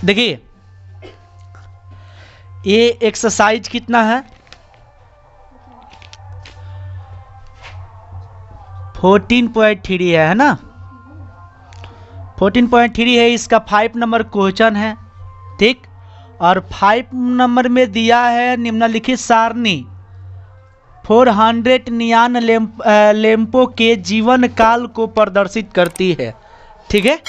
देखिए ये एक्सरसाइज कितना है 14.3 है ना 14.3 है। इसका 5 नंबर क्वेश्चन है, ठीक। और 5 नंबर में दिया है निम्नलिखित सारणी 400 नियान लैंपों के जीवन काल को प्रदर्शित करती है, ठीक है।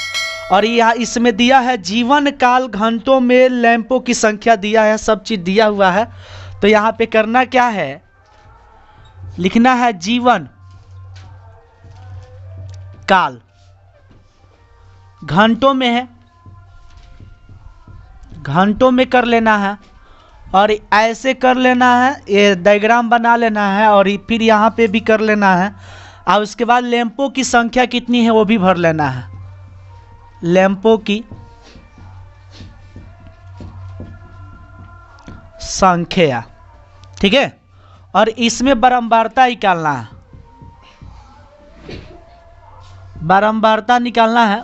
और यहाँ इसमें दिया है जीवन काल घंटों में लैंपों की संख्या दिया है, सब चीज़ दिया हुआ है। तो यहाँ पे करना क्या है, लिखना है जीवन काल, घंटों में है, घंटों में कर लेना है और ऐसे कर लेना है, ये डायग्राम बना लेना है और फिर यहाँ पे भी कर लेना है। और उसके बाद लैंपों की संख्या कितनी है वो भी भर लेना है, लैंपों की संख्या, ठीक है। और इसमें बारंबारता निकालना है, बारंबारता निकालना है,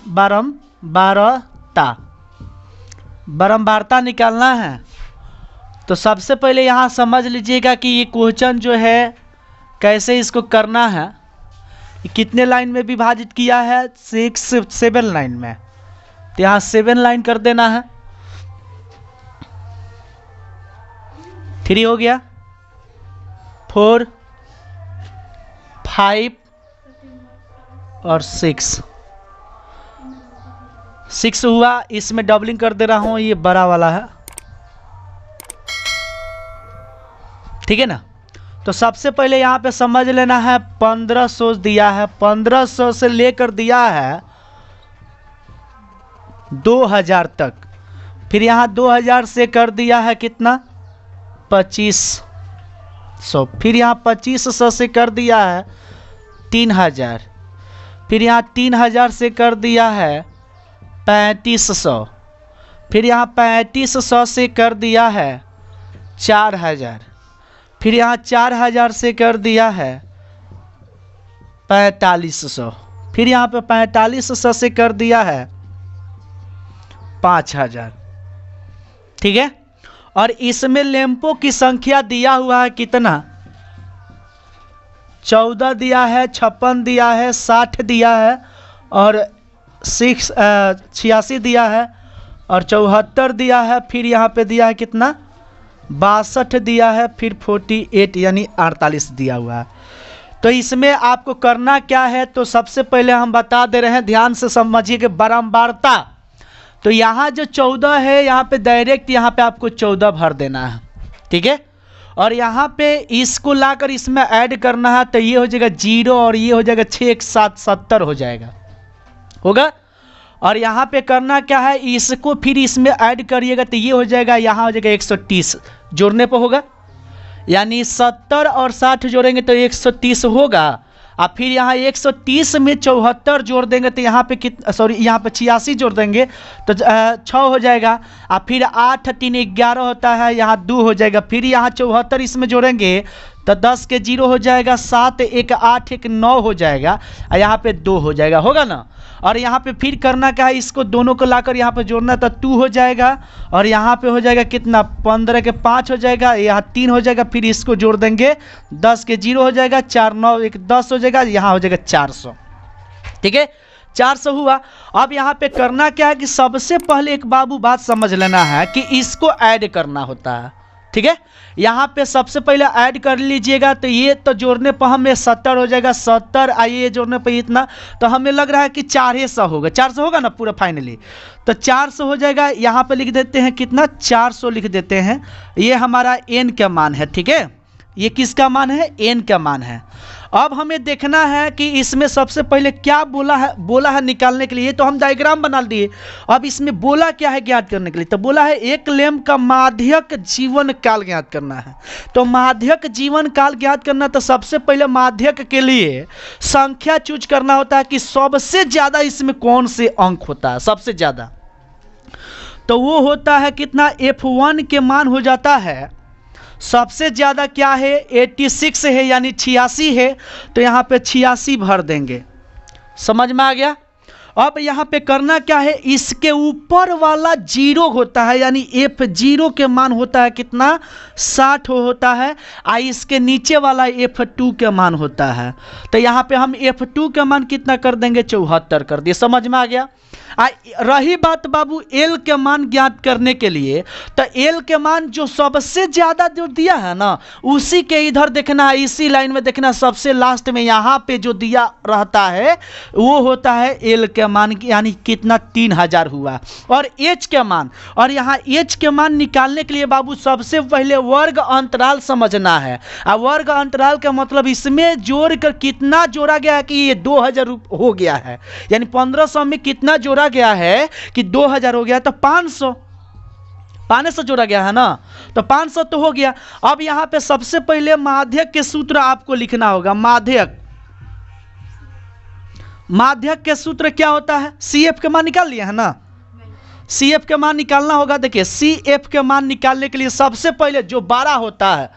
बारंबारता निकालना है। तो सबसे पहले यहाँ समझ लीजिएगा कि ये क्वेश्चन जो है कैसे इसको करना है। कितने लाइन में विभाजित किया है 7 लाइन में, तो यहाँ 7 लाइन कर देना है। 3 हो गया, 4 5 और 6 हुआ। इसमें डबलिंग कर दे रहा हूँ, ये बड़ा वाला है, ठीक है ना। तो सबसे पहले यहाँ पे समझ लेना है 1500 दिया है, 1500 से लेकर दिया है 2000 तक। फिर यहाँ 2000 से कर दिया है कितना 2500। फिर यहाँ 2500 से कर दिया है 3000। फिर यहाँ 3000 से कर दिया है 3500। फिर यहाँ 3500 से कर दिया है 4000। फिर यहाँ 4000 से कर दिया है 4500। फिर यहाँ पे 4500 से कर दिया है 5000, ठीक है। और इसमें लैंपों की संख्या दिया हुआ है कितना 14 दिया है, 56 दिया है, 60 दिया है और 86 दिया है और 74 दिया है। फिर यहाँ पे दिया है कितना 62 दिया है, फिर 48 यानी 48 दिया हुआ है। तो इसमें आपको करना क्या है, तो सबसे पहले हम बता दे रहे हैं, ध्यान से समझिए कि बारंबारता। तो यहाँ जो 14 है यहाँ पे डायरेक्ट यहाँ पे आपको 14 भर देना है, ठीक है। और यहाँ पे इसको लाकर इसमें ऐड करना है, तो ये हो जाएगा 0 और ये हो जाएगा 6 1 7 70 हो जाएगा, होगा। और यहाँ पे करना क्या है, इसको फिर इसमें ऐड करिएगा तो ये हो जाएगा, यहाँ हो जाएगा 130 जोड़ने पर होगा, यानी 70 और 60 जोड़ेंगे तो 130 होगा। और फिर यहाँ 130 में 74 जोड़ देंगे तो यहाँ पे यहाँ पे 86 जोड़ देंगे तो 6 हो जाएगा। और फिर 8 3 11 होता है, यहाँ 2 हो जाएगा। फिर यहाँ 74 इसमें जोड़ेंगे तो 10 के 0 हो जाएगा, 7 1 8 1 9 हो जाएगा और यहाँ पे 2 हो जाएगा, होगा ना। और यहाँ पे फिर करना क्या है, इसको दोनों को लाकर यहाँ पे जोड़ना तो 2 हो जाएगा और यहाँ पे हो जाएगा कितना 15 के 5 हो जाएगा, यहाँ 3 हो जाएगा। फिर इसको जोड़ देंगे 10 के 0 हो जाएगा, 4 9 1 10 हो जाएगा, यहाँ हो जाएगा 400, ठीक है। 400 हुआ। अब यहाँ पे करना क्या है कि सबसे पहले एक बाबू बात समझ लेना है कि इसको ऐड करना होता है, ठीक है। यहाँ पे सबसे पहले ऐड कर लीजिएगा तो ये तो जोड़ने पर हमें 70 हो जाएगा, 70 आइए जोड़ने पर इतना, तो हमें लग रहा है कि 400 होगा, 400 होगा ना पूरा फाइनली। तो 400 हो जाएगा, यहाँ पे लिख देते हैं कितना 400 लिख देते हैं। ये हमारा n का मान है, ठीक है। ये किसका मान है, n का मान है। अब हमें देखना है कि इसमें सबसे पहले क्या बोला है निकालने के लिए। तो हम डायग्राम बना दिए। अब इसमें बोला क्या है ज्ञात करने के लिए, तो बोला है एक लैंप का माध्यक जीवन काल ज्ञात करना है। तो माध्यक जीवन काल ज्ञात करना, तो सबसे पहले माध्यक के लिए संख्या चूज करना होता है कि सबसे ज्यादा इसमें कौन से अंक होता है, सबसे ज्यादा। तो वो होता है कितना, F1 के मान हो जाता है सबसे ज़्यादा क्या है 86 है, यानी 86 है। तो यहाँ पे 86 भर देंगे, समझ में आ गया। अब यहाँ पे करना क्या है, इसके ऊपर वाला जीरो होता है यानी F0 के मान होता है कितना 60 होता है, इसके नीचे वाला F2 के मान होता है। तो यहाँ पे हम F2 के मान कितना कर देंगे 74 कर दिए। समझ में आ गया। रही बात बाबू L के मान ज्ञात करने के लिए, तो L के मान जो सबसे ज्यादा जो दिया है ना उसी के इधर देखना है, इसी लाइन में देखना, सबसे लास्ट में यहाँ पे जो दिया रहता है वो होता है L के मान, यानी कितना 3000 हुआ। और H के मान, और यहाँ H के मान निकालने के लिए बाबू सबसे पहले वर्ग अंतराल समझना है। वर्ग अंतराल का मतलब इसमें जोड़ कर कितना जोड़ा गया है कि ये 2000 हो गया है, यानी 1500 में कितना जोड़ा गया है कि 2000 हो गया, तो 500 जोड़ा गया है ना, तो 500 तो हो गया। अब यहां पे सबसे पहले माध्यक के सूत्र आपको लिखना होगा। माध्यक के सूत्र क्या होता है, CF के मान निकाल लिया है ना, CF के मान निकालना होगा। देखिए CF के मान निकालने के लिए सबसे पहले जो 12 होता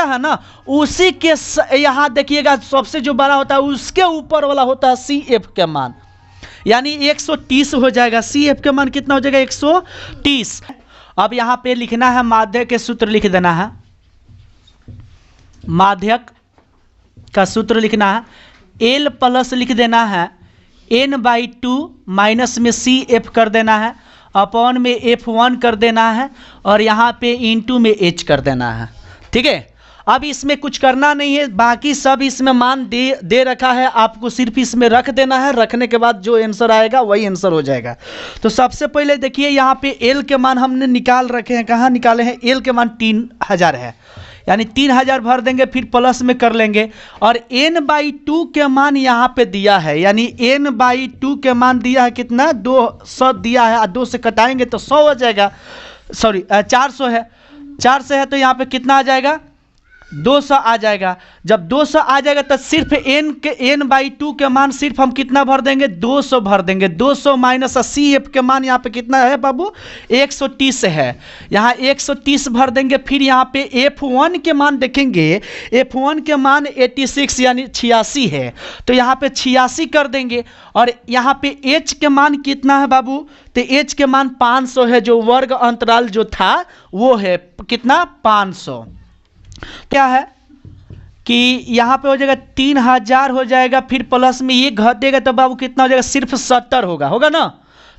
है ना उसी के यहां देखिएगा, सबसे जो 12 होता है उसके ऊपर वाला होता है CF के मान, यानी 130 हो जाएगा। CF के मान कितना हो जाएगा 130। अब यहां पे लिखना है माध्यक के सूत्र लिख देना है, माध्यक का सूत्र लिखना है, L प्लस लिख देना है n/2 माइनस में CF कर देना है, अपॉन में F1 कर देना है, और यहां पे इंटू में H कर देना है। ठीक है, अब इसमें कुछ करना नहीं है, बाकी सब इसमें मान दे रखा है, आपको सिर्फ इसमें रख देना है, रखने के बाद जो आंसर आएगा वही आंसर हो जाएगा। तो सबसे पहले देखिए यहाँ पे L के मान हमने निकाल रखे हैं, कहाँ निकाले हैं, L के मान 3000 है, यानी 3000 भर देंगे, फिर प्लस में कर लेंगे, और n/2 के मान यहाँ पे दिया है, यानी n/2 के मान दिया है कितना 200 दिया है, 2 से कटाएंगे तो 100 हो जाएगा, सॉरी 400 है, 400 है तो यहाँ पे कितना आ जाएगा 200 आ जाएगा। जब 200 आ जाएगा तो सिर्फ n/2 के मान सिर्फ हम कितना भर देंगे 200 भर देंगे, 200 माइनस CF के मान यहाँ पे कितना है बाबू 130 है, यहाँ 130 भर देंगे। फिर यहाँ पे F1 के मान देखेंगे, F1 के मान 86 यानी 86 है, तो यहाँ पे 86 कर देंगे। और यहाँ पे H के मान कितना है बाबू, तो H के मान 500 है, जो वर्ग अंतराल जो था वो है कितना 500। क्या है कि यहाँ पे हो जाएगा 3000 हो जाएगा, फिर प्लस में ये घटेगा तो बाबू कितना हो जाएगा सिर्फ 70 होगा ना,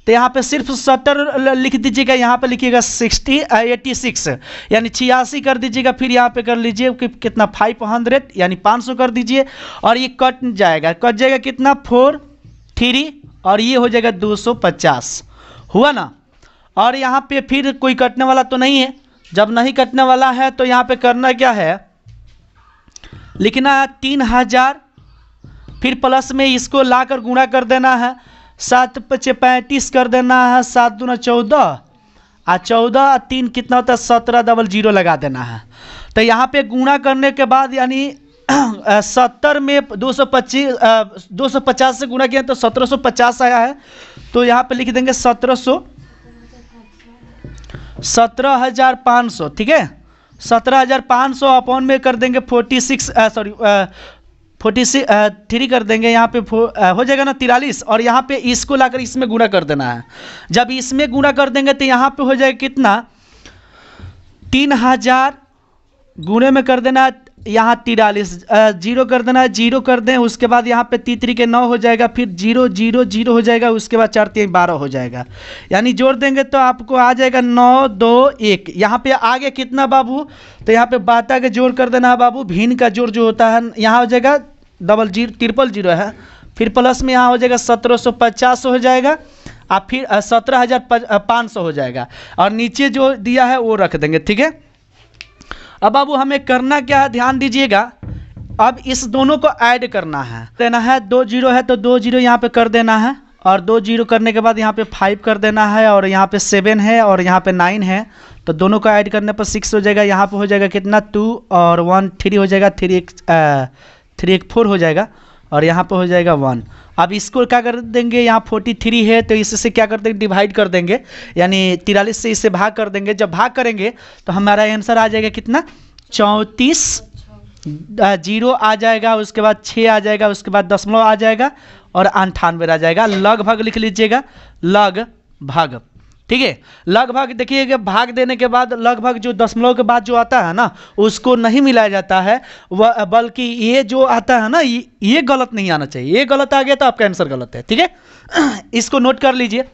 तो यहाँ पे सिर्फ 70 लिख दीजिएगा, यहाँ पे लिखिएगा 86 यानी 86 कर दीजिएगा, फिर यहाँ पे कर लीजिए कि कितना 500 यानी 500 कर दीजिए, और ये कट जाएगा कितना 4 3 और ये हो जाएगा 250 हुआ ना। और यहाँ पे फिर कोई कटने वाला तो नहीं है, जब नहीं कटने वाला है तो यहाँ पे करना क्या है, लिखना है 3000, फिर प्लस में इसको लाकर गुणा कर देना है, 7 × 35 कर देना है, 7 दूना 14 और 14 3 कितना होता है 17 डबल 0 लगा देना है। तो यहाँ पे गुणा करने के बाद यानी 70 में 250 से गुणा किया तो 1750 आया है, तो यहाँ पे लिख देंगे 17,500। ठीक है, 17,500 अपॉन में कर देंगे 3 कर देंगे, यहाँ पे हो जाएगा ना 43, और यहाँ पे इसको लाकर इसमें गुणा कर देना है। जब इसमें गुणा कर देंगे तो यहाँ पे हो जाएगा कितना 3000 गुणे में कर देना है, यहाँ 43 0 कर देना है, 0 कर दें, उसके बाद यहाँ पे 3 के 9 हो जाएगा, फिर 0 0 0 हो जाएगा, उसके बाद 4 3 12 हो जाएगा, यानी जोड़ देंगे तो आपको आ जाएगा 9 2 1। यहाँ पे आगे कितना बाबू, तो यहाँ पे बाटा का जोड़ कर देना है बाबू, भिन्न का जोड़ जो होता है यहाँ हो जाएगा 000 है, फिर प्लस में यहाँ हो जाएगा 1750 हो जाएगा, और फिर 17,500 हो जाएगा, और नीचे जो दिया है वो रख देंगे। ठीक है, अब बाबू हमें करना क्या है ध्यान दीजिएगा, अब इस दोनों को ऐड करना है, देना है 2 0 है तो 2 0 यहाँ पे कर देना है, और 2 0 करने के बाद यहाँ पे 5 कर देना है, और यहाँ पे 7 है और यहाँ पे 9 है, तो दोनों को ऐड करने पर 6 हो जाएगा। यहाँ पे हो जाएगा कितना 2 और 1 3 हो जाएगा, 3 1 4 हो जाएगा, और यहाँ पे हो जाएगा 1। अब इसको क्या कर देंगे, यहाँ 43 है तो इससे क्या कर देंगे डिवाइड कर देंगे, यानी 43 से इससे भाग कर देंगे। जब भाग करेंगे तो हमारा आंसर आ जाएगा कितना 34, 0 आ जाएगा, उसके बाद 6 आ जाएगा, उसके बाद दशमलव आ जाएगा, और 98 रह जाएगा। लगभग लिख लीजिएगा, लगभग। ठीक है, लगभग देखिएगा भाग देने के बाद लगभग जो दशमलव के बाद जो आता है ना उसको नहीं मिलाया जाता है, वह बल्कि ये जो आता है ना ये गलत नहीं आना चाहिए। ये गलत आ गया तो आपका आंसर गलत है। ठीक है, इसको नोट कर लीजिए।